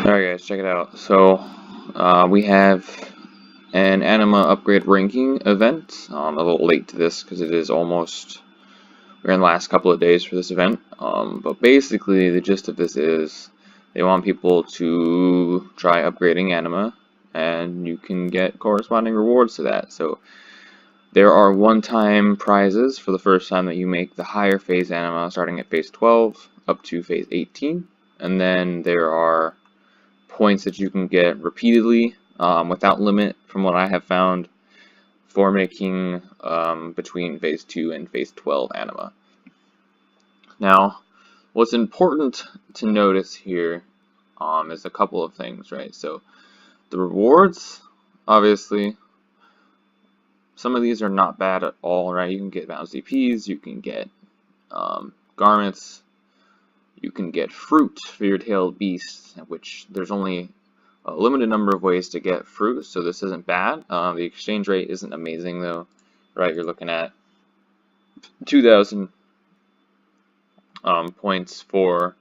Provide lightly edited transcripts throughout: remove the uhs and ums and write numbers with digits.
Alright guys, check it out. So, we have an Anima Upgrade Ranking event. A little late to this because it is almost, we're in the last couple of days for this event. But basically the gist of this is they want people to try upgrading Anima, and you can get corresponding rewards to that. So, there are one-time prizes for the first time that you make the higher phase Anima, starting at phase 12 up to phase 18. And then there are points that you can get repeatedly without limit, from what I have found, for making between phase 2 and phase 12 Anima. Now, what's important to notice here is a couple of things, right? So, the rewards, obviously, some of these are not bad at all, right? You can get bounce CPs, you can get garments, you can get fruit for your tailed beast, which there's only a limited number of ways to get fruit, so this isn't bad. The exchange rate isn't amazing though, right? You're looking at 2,000 points for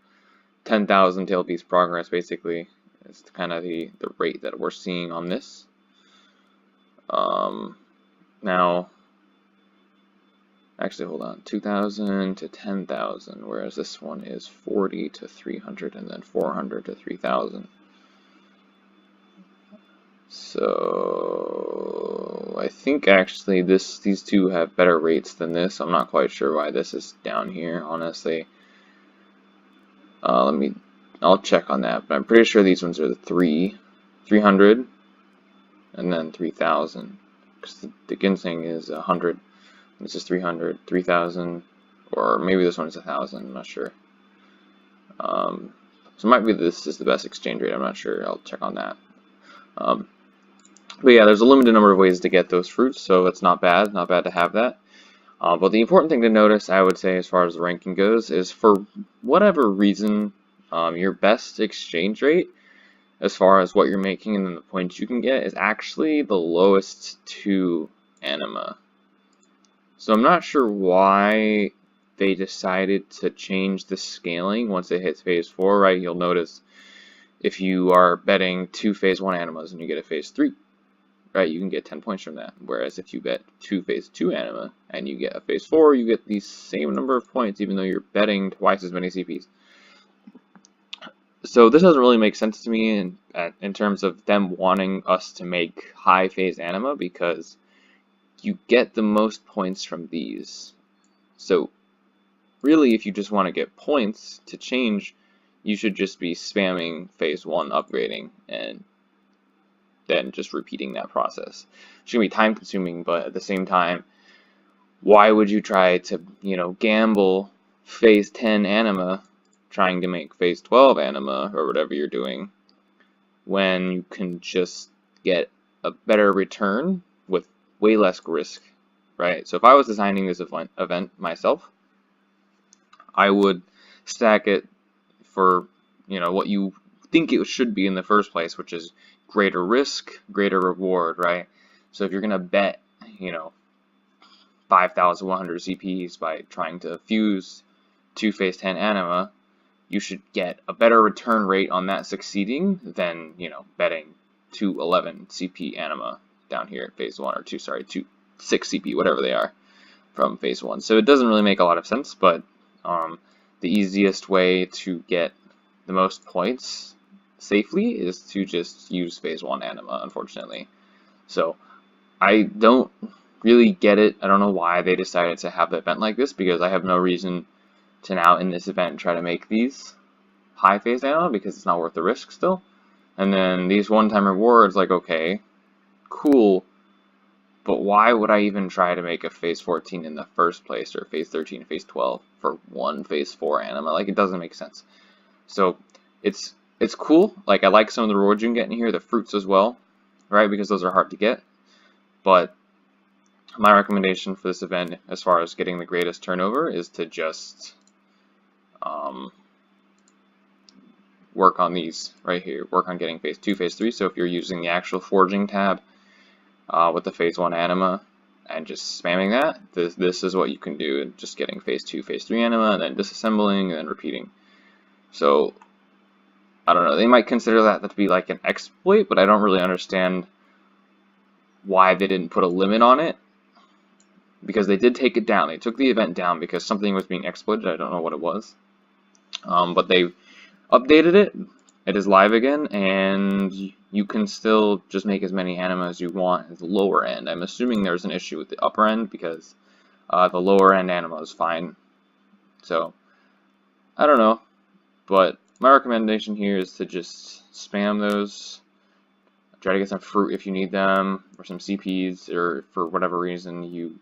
10,000 tailed beast progress, basically. It's kind of the rate that we're seeing on this. Now, actually, hold on, 2,000 to 10,000, whereas this one is 40 to 300, and then 400 to 3,000. So I think actually these two have better rates than this. I'm not quite sure why this is down here, honestly. I'll check on that, but I'm pretty sure these ones are the 300, and then 3,000. Because the ginseng is 100. This is 300, 3,000, or maybe this one is 1,000. I'm not sure. So it might be this is the best exchange rate. I'm not sure. I'll check on that. But yeah, there's a limited number of ways to get those fruits, so it's not bad to have that. But the important thing to notice, I would say, as far as the ranking goes, is for whatever reason, your best exchange rate, as far as what you're making and then the points you can get, is actually the lowest to Anima. So I'm not sure why they decided to change the scaling once it hits phase 4, right? You'll notice if you are betting 2 phase 1 Animas and you get a phase 3, right, you can get 10 points from that. Whereas if you bet 2 phase 2 Anima and you get a phase 4, you get the same number of points even though you're betting twice as many CPs. So this doesn't really make sense to me in terms of them wanting us to make high phase Anima, because you get the most points from these. So really, if you just want to get points to change, you should just be spamming phase 1 upgrading and then just repeating that process. It's going to be time consuming, but at the same time, why would you try to, gamble phase 10 Anima trying to make phase 12 Anima or whatever you're doing when you can just get a better return with way less risk, right? So if I was designing this event myself, I would stack it for, what you think it should be in the first place, which is greater risk, greater reward, right? So if you're going to bet, 5,100 CPs by trying to fuse 2 phase 10 Anima, you should get a better return rate on that succeeding than, betting 211 CP Anima down here at phase 1, or 6 CP, whatever they are, from phase 1. So it doesn't really make a lot of sense, but the easiest way to get the most points safely is to just use phase 1 Anima, unfortunately. So I don't really get it. I don't know why they decided to have the event like this, because I have no reason to now in this event try to make these high phase Anima, because it's not worth the risk still. And then these one-time rewards, like, okay, cool, but why would I even try to make a phase 14 in the first place, or phase 13, phase 12 for one phase 4 Anima? Like, it doesn't make sense. So it's cool. Like, I like some of the rewards you can get in here, the fruits as well, right? Because those are hard to get. But my recommendation for this event, as far as getting the greatest turnover, is to just work on these right here. Work on getting phase 2, phase 3. So if you're using the actual forging tab with the phase 1 Anima and just spamming that, this is what you can do, just getting phase 2, phase 3 Anima, and then disassembling and then repeating. So I don't know, they might consider that to be like an exploit, but I don't really understand why they didn't put a limit on it, because they did take it down. They took the event down because something was being exploited. I don't know what it was, but they updated it. It is live again, and you can still just make as many anima as you want at the lower end. I'm assuming there's an issue with the upper end, because the lower end anima is fine. So I don't know, but my recommendation here is to just spam those. Try to get some fruit if you need them, or some CPs, or for whatever reason you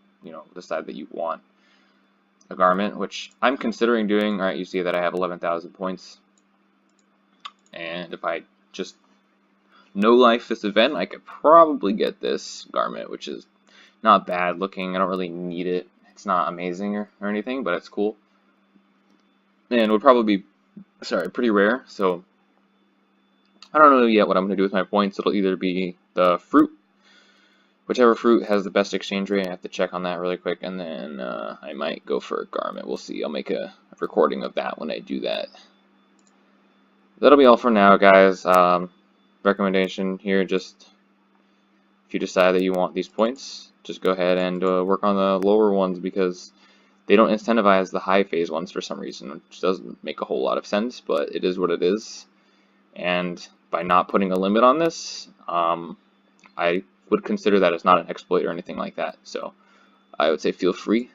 decide that you want a garment, which I'm considering doing. All right, you see that I have 11,000 points, and if I just no life this event, I could probably get this garment, which is not bad looking. I don't really need it. It's not amazing or anything, but it's cool, and would probably be pretty rare. So I don't know yet what I'm going to do with my points. It'll either be the fruit, whichever fruit has the best exchange rate. I have to check on that really quick, and then I might go for a garment. We'll see. I'll make a recording of that when I do that. That'll be all for now, guys. Recommendation here, just if you decide that you want these points, just go ahead and work on the lower ones, because they don't incentivize the high phase ones for some reason, which doesn't make a whole lot of sense, but it is what it is. And by not putting a limit on this, I would consider that as not an exploit or anything like that. So I would say feel free.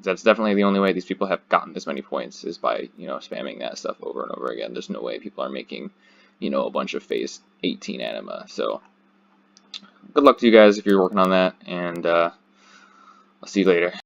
That's definitely the only way these people have gotten this many points, is by spamming that stuff over and over again. There's no way people are making a bunch of phase 18 anima. So good luck to you guys if you're working on that, and I'll see you later.